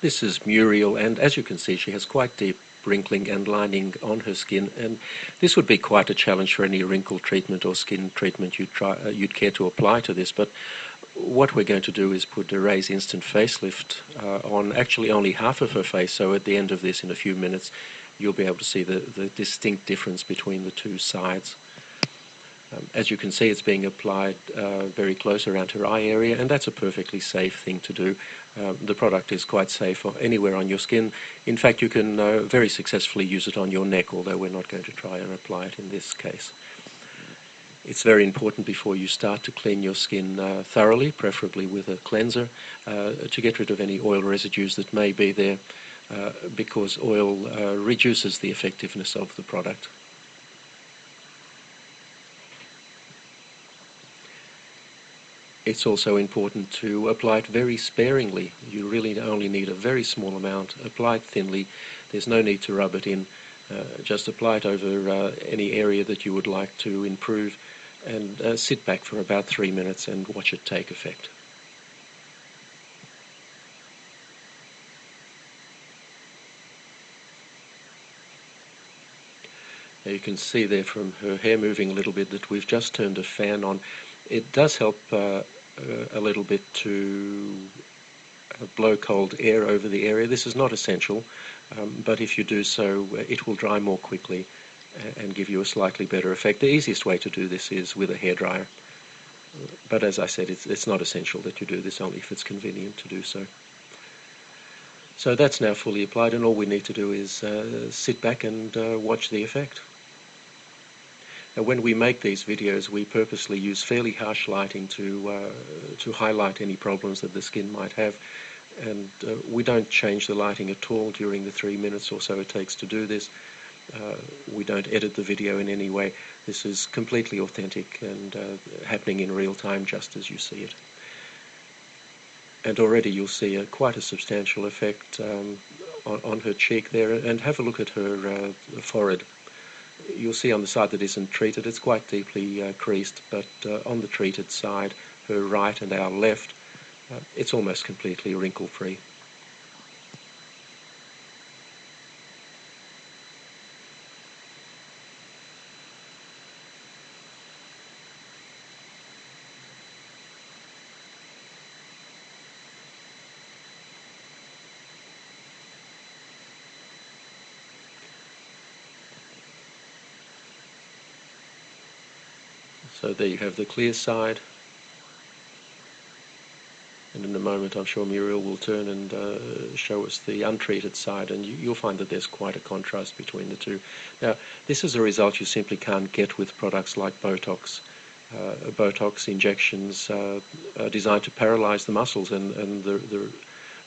This is Muriel, and as you can see, she has quite deep wrinkling and lining on her skin, and this would be quite a challenge for any wrinkle treatment or skin treatment you'd care to apply to this. But what we're going to do is put a Raise Instant Facelift on actually only half of her face, so at the end of this, in a few minutes, you'll be able to see the distinct difference between the two sides. As you can see, it's being applied very close around her eye area, and that's a perfectly safe thing to do. The product is quite safe anywhere on your skin. In fact, you can very successfully use it on your neck, although we're not going to try and apply it in this case. It's very important before you start to clean your skin thoroughly, preferably with a cleanser, to get rid of any oil residues that may be there, because oil reduces the effectiveness of the product. It's also important to apply it very sparingly. You really only need a very small amount. Apply it thinly. There's no need to rub it in. Just apply it over any area that you would like to improve, and sit back for about 3 minutes and watch it take effect. Now you can see there from her hair moving a little bit that we've just turned a fan on. It does help a little bit to blow cold air over the area. This is not essential, but if you do so, it will dry more quickly and give you a slightly better effect. The easiest way to do this is with a hairdryer, but as I said, it's not essential that you do this, only if it's convenient to do so. So that's now fully applied, and all we need to do is sit back and watch the effect. Now, when we make these videos, we purposely use fairly harsh lighting to highlight any problems that the skin might have, and we don't change the lighting at all during the 3 minutes or so it takes to do this. We don't edit the video in any way. This is completely authentic and happening in real time, just as you see it. And already you'll see quite a substantial effect on her cheek there, and have a look at her forehead. You'll see on the side that isn't treated, it's quite deeply creased, but on the treated side, her right and our left, it's almost completely wrinkle-free. So there you have the clear side, and in a moment I'm sure Muriel will turn and show us the untreated side, and you'll find that there's quite a contrast between the two. Now, this is a result you simply can't get with products like Botox. Botox injections are designed to paralyze the muscles, and the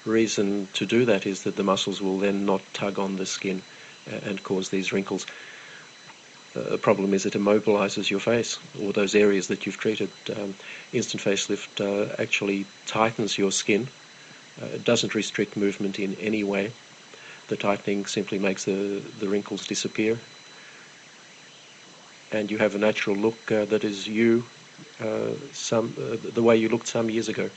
reason to do that is that the muscles will then not tug on the skin and cause these wrinkles. The problem is it immobilizes your face, or those areas that you've treated. Instant facelift actually tightens your skin. It doesn't restrict movement in any way. The tightening simply makes the wrinkles disappear, and you have a natural look that is you, the way you looked some years ago.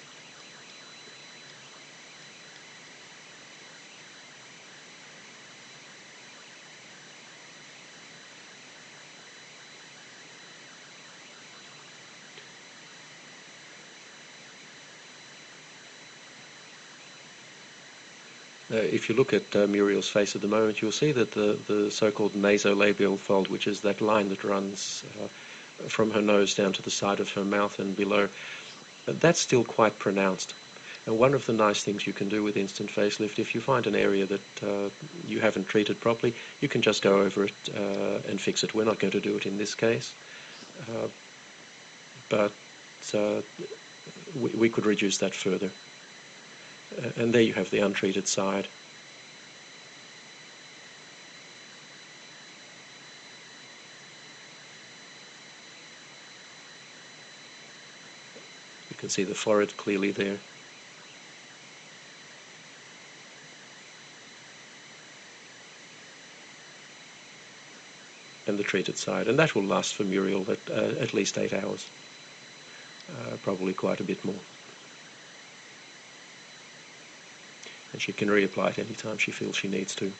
If you look at Muriel's face at the moment, you'll see that the so-called nasolabial fold, which is that line that runs from her nose down to the side of her mouth and below, that's still quite pronounced. And one of the nice things you can do with instant facelift, if you find an area that you haven't treated properly, you can just go over it and fix it. We're not going to do it in this case, but we could reduce that further. And there you have the untreated side. You can see the forehead clearly there. And the treated side. And that will last for Muriel at least 8 hours. Probably quite a bit more. and she can reapply it anytime she feels she needs to.